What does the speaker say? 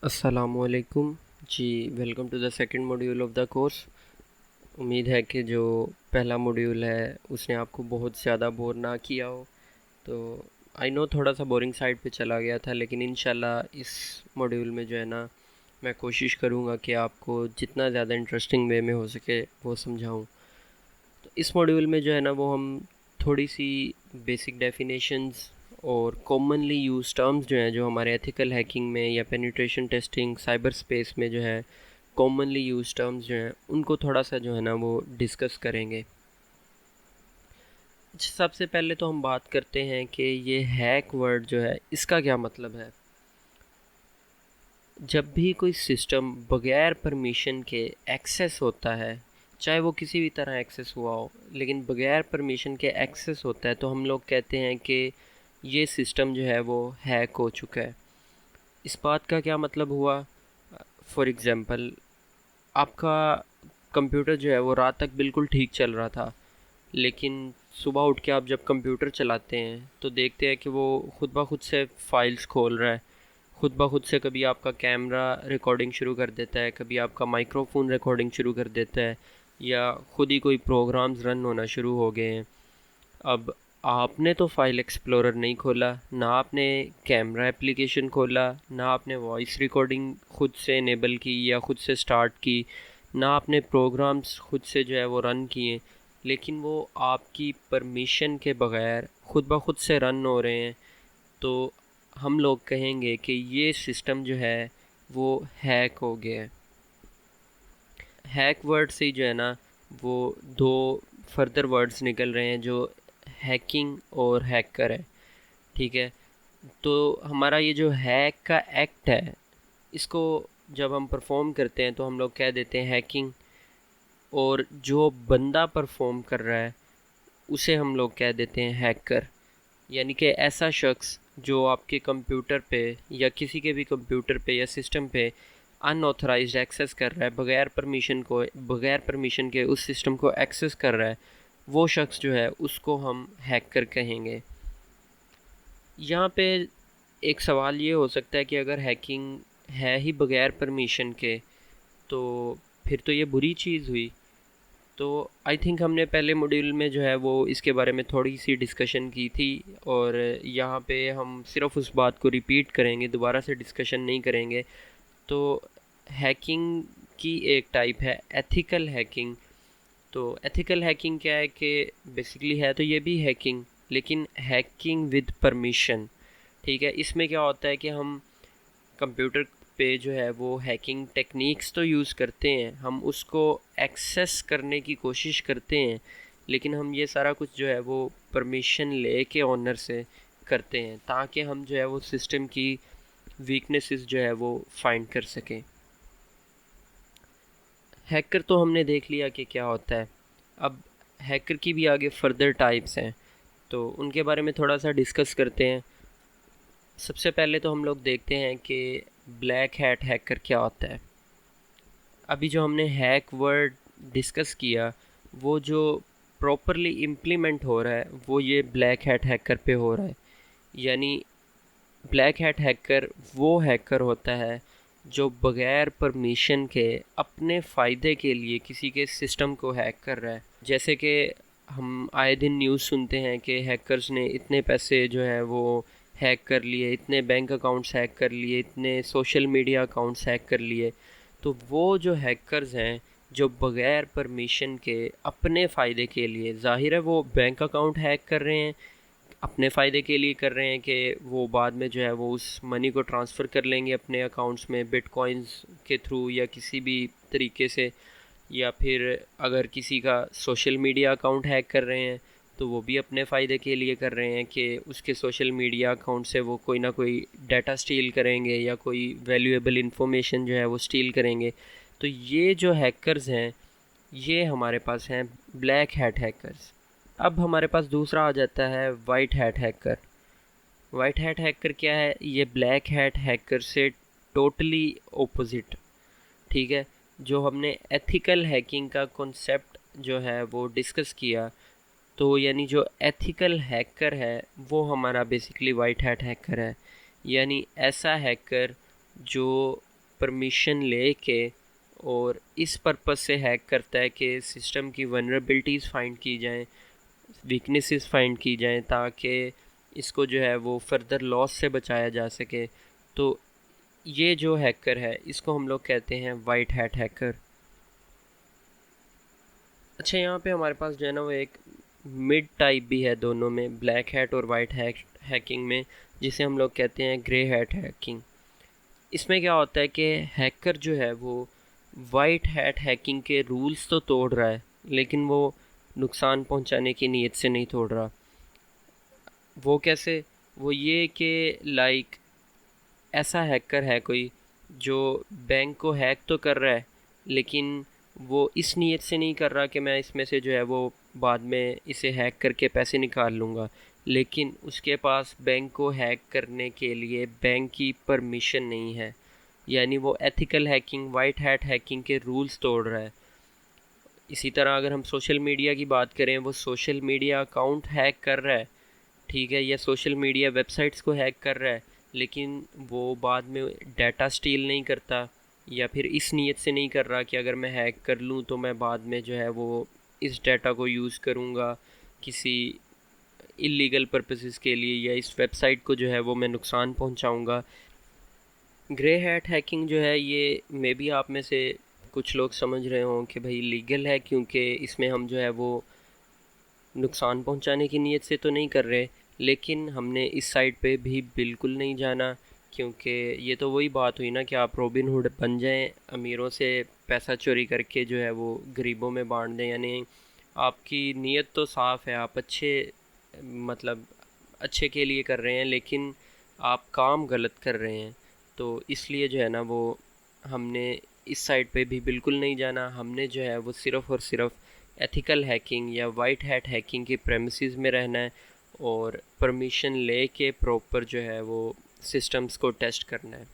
अस्सलामुअलैकुम जी। Welcome to the second module of the course. उम्मीद है कि जो पहला मॉड्यूल है उसने आपको बहुत ज़्यादा बोर ना किया हो। तो आई नो थोड़ा सा बोरिंग साइड पे चला गया था, लेकिन इंशाल्लाह इस मॉड्यूल में जो है ना मैं कोशिश करूँगा कि आपको जितना ज़्यादा इंटरेस्टिंग वे में हो सके वो समझाऊँ। तो इस मॉड्यूल में जो है ना वो हम थोड़ी सी बेसिक डेफिनेशंस और कॉमनली यूज टर्म्स जो हैं, जो हमारे एथिकल हैकिंग में या पेनिट्रेशन टेस्टिंग साइबर स्पेस में जो है कॉमनली यूज टर्म्स जो हैं उनको थोड़ा सा जो है ना वो डिस्कस करेंगे। सबसे पहले तो हम बात करते हैं कि ये हैक वर्ड जो है इसका क्या मतलब है। जब भी कोई सिस्टम बगैर परमिशन के एक्सेस होता है, चाहे वो किसी भी तरह एक्सेस हुआ हो, लेकिन बगैर परमिशन के एक्सेस होता है, तो हम लोग कहते हैं कि ये सिस्टम जो है वो हैक हो चुका है। इस बात का क्या मतलब हुआ? फॉर एग्ज़ाम्पल, आपका कंप्यूटर जो है वो रात तक बिल्कुल ठीक चल रहा था, लेकिन सुबह उठ के आप जब कंप्यूटर चलाते हैं तो देखते हैं कि वो खुद ब खुद से फाइल्स खोल रहा है, खुद ब खुद से कभी आपका कैमरा रिकॉर्डिंग शुरू कर देता है, कभी आपका माइक्रोफोन रिकॉर्डिंग शुरू कर देता है, या खुद ही कोई प्रोग्राम्स रन होना शुरू हो गए हैं। अब आपने तो फाइल एक्सप्लोरर नहीं खोला, ना आपने कैमरा एप्लीकेशन खोला, ना आपने वॉइस रिकॉर्डिंग खुद से इनेबल की या खुद से स्टार्ट की, ना आपने प्रोग्राम्स खुद से जो है वो रन किए, लेकिन वो आपकी परमिशन के बगैर खुद ब खुद से रन हो रहे हैं। तो हम लोग कहेंगे कि ये सिस्टम जो है वो हैक हो गया है। हैक वर्ड से ही जो है ना वो दो फर्दर वर्ड्स निकल रहे हैं, जो हैकिंग और हैकर है। ठीक है, तो हमारा ये जो हैक का एक्ट है, इसको जब हम परफॉर्म करते हैं तो हम लोग कह देते हैं हैकिंग, और जो बंदा परफॉर्म कर रहा है उसे हम लोग कह देते हैं हैकर। यानी कि ऐसा शख्स जो आपके कंप्यूटर पे या किसी के भी कंप्यूटर पे या सिस्टम पे अनऑथराइज्ड एक्सेस कर रहा है, बगैर परमिशन के उस सिस्टम को एक्सेस कर रहा है, वो शख्स जो है उसको हम हैकर कहेंगे। यहाँ पे एक सवाल ये हो सकता है कि अगर हैकिंग है ही बगैर परमिशन के, तो फिर तो ये बुरी चीज़ हुई। तो आई थिंक हमने पहले मॉड्यूल में जो है वो इसके बारे में थोड़ी सी डिस्कशन की थी, और यहाँ पे हम सिर्फ उस बात को रिपीट करेंगे, दोबारा से डिस्कशन नहीं करेंगे। तो हैकिंग की एक टाइप है एथिकल हैकिंग। तो एथिकल हैकिंग क्या है कि बेसिकली है तो ये भी हैकिंग, लेकिन हैकिंग विद परमिशन। ठीक है, इसमें क्या होता है कि हम कंप्यूटर पे जो है वो हैकिंग टेक्निक्स तो यूज़ करते हैं, हम उसको एक्सेस करने की कोशिश करते हैं, लेकिन हम ये सारा कुछ जो है वो परमिशन ले के ओनर से करते हैं, ताकि हम जो है वो सिस्टम की वीकनेसेस जो है वो फाइंड कर सकें। हैकर तो हमने देख लिया कि क्या होता है। अब हैकर की भी आगे फर्दर टाइप्स हैं, तो उनके बारे में थोड़ा सा डिस्कस करते हैं। सबसे पहले तो हम लोग देखते हैं कि ब्लैक हैट हैकर क्या होता है। अभी जो हमने हैक वर्ड डिस्कस किया, वो जो प्रॉपरली इम्प्लीमेंट हो रहा है वो ये ब्लैक हैट हैकर पे हो रहा है। यानी ब्लैक हैट हैकर वो हैकर होता है जो बगैर परमिशन के अपने फ़ायदे के लिए किसी के सिस्टम को हैक कर रहा है। जैसे कि हम आए दिन न्यूज़ सुनते हैं कि हैकर्स ने इतने पैसे जो है वो हैक कर लिए, इतने बैंक अकाउंट्स हैक कर लिए, इतने सोशल मीडिया अकाउंट्स हैक कर लिए। तो वो जो हैकर्स हैं जो बगैर परमिशन के अपने फ़ायदे के लिए, ज़ाहिर है वो बैंक अकाउंट हैक कर रहे हैं, अपने फ़ायदे के लिए कर रहे हैं कि वो बाद में जो है वो उस मनी को ट्रांसफ़र कर लेंगे अपने अकाउंट्स में बिटकॉइंस के थ्रू या किसी भी तरीके से, या फिर अगर किसी का सोशल मीडिया अकाउंट हैक कर रहे हैं तो वो भी अपने फ़ायदे के लिए कर रहे हैं कि उसके सोशल मीडिया अकाउंट से वो कोई ना कोई डाटा स्टील करेंगे या कोई वैल्यूएबल इंफॉर्मेशन जो है वो स्टील करेंगे। तो ये जो हैकर्स हैं ये हमारे पास हैं ब्लैक हैट हैकर्स। अब हमारे पास दूसरा आ जाता है white hat hacker. White hat hacker क्या है? ये ब्लैक हैट हैकर से टोटली ओपोजिट। ठीक है, जो हमने एथिकल हैकिंग का कॉन्सेप्ट जो है वो डिस्कस किया, तो यानी जो एथिकल हैकर है वो हमारा बेसिकली वाइट हैट हैकर है। यानी ऐसा हैकर जो परमिशन ले के और इस पर्पस से हैक करता है कि सिस्टम की वनरेबिलिटीज़ फाइंड की जाएं, वीकनेसेस फाइंड की जाएं, ताकि इसको जो है वो फर्दर लॉस से बचाया जा सके। तो ये जो हैकर है इसको हम लोग कहते हैं वाइट हैट हैकर। अच्छा, यहाँ पे हमारे पास जो है ना वो एक मिड टाइप भी है दोनों में, ब्लैक हैट और वाइट हैकिंग में, जिसे हम लोग कहते हैं ग्रे हैट हैकिंग। इसमें क्या होता है कि हैकर जो है वो वाइट हैट हैकिंग के रूल्स तो तोड़ रहा है, लेकिन वो नुकसान पहुंचाने की नीयत से नहीं तोड़ रहा। वो कैसे? वो ये कि लाइक ऐसा हैकर है कोई जो बैंक को हैक तो कर रहा है, लेकिन वो इस नीयत से नहीं कर रहा कि मैं इसमें से जो है वो बाद में इसे हैक करके पैसे निकाल लूँगा, लेकिन उसके पास बैंक को हैक करने के लिए बैंक की परमिशन नहीं है। यानी वो ethical hacking, white hat hacking के रूल्स तोड़ रहा है। इसी तरह अगर हम सोशल मीडिया की बात करें, वो सोशल मीडिया अकाउंट हैक कर रहा है, ठीक है, या सोशल मीडिया वेबसाइट्स को हैक कर रहा है, लेकिन वो बाद में डाटा स्टील नहीं करता, या फिर इस नीयत से नहीं कर रहा कि अगर मैं हैक कर लूँ तो मैं बाद में जो है वो इस डाटा को यूज़ करूँगा किसी इलीगल पर्पसेस के लिए, या इस वेबसाइट को जो है वो मैं नुकसान पहुँचाऊँगा। ग्रे हैट हैकिंग जो है ये मे बी आप में से कुछ लोग समझ रहे हों कि भाई लीगल है, क्योंकि इसमें हम जो है वो नुकसान पहुंचाने की नीयत से तो नहीं कर रहे, लेकिन हमने इस साइड पे भी बिल्कुल नहीं जाना, क्योंकि ये तो वही बात हुई ना कि आप रॉबिन हुड बन जाएं, अमीरों से पैसा चोरी करके जो है वो गरीबों में बांट दें। यानी आपकी नीयत तो साफ़ है, आप अच्छे, मतलब अच्छे के लिए कर रहे हैं, लेकिन आप काम गलत कर रहे हैं। तो इसलिए जो है ना वो हमने इस साइड पे भी बिल्कुल नहीं जाना। हमने जो है वो सिर्फ़ और सिर्फ एथिकल हैकिंग या वाइट हैट हैकिंग के प्रेमिसेस में रहना है, और परमिशन ले के प्रॉपर जो है वो सिस्टम्स को टेस्ट करना है।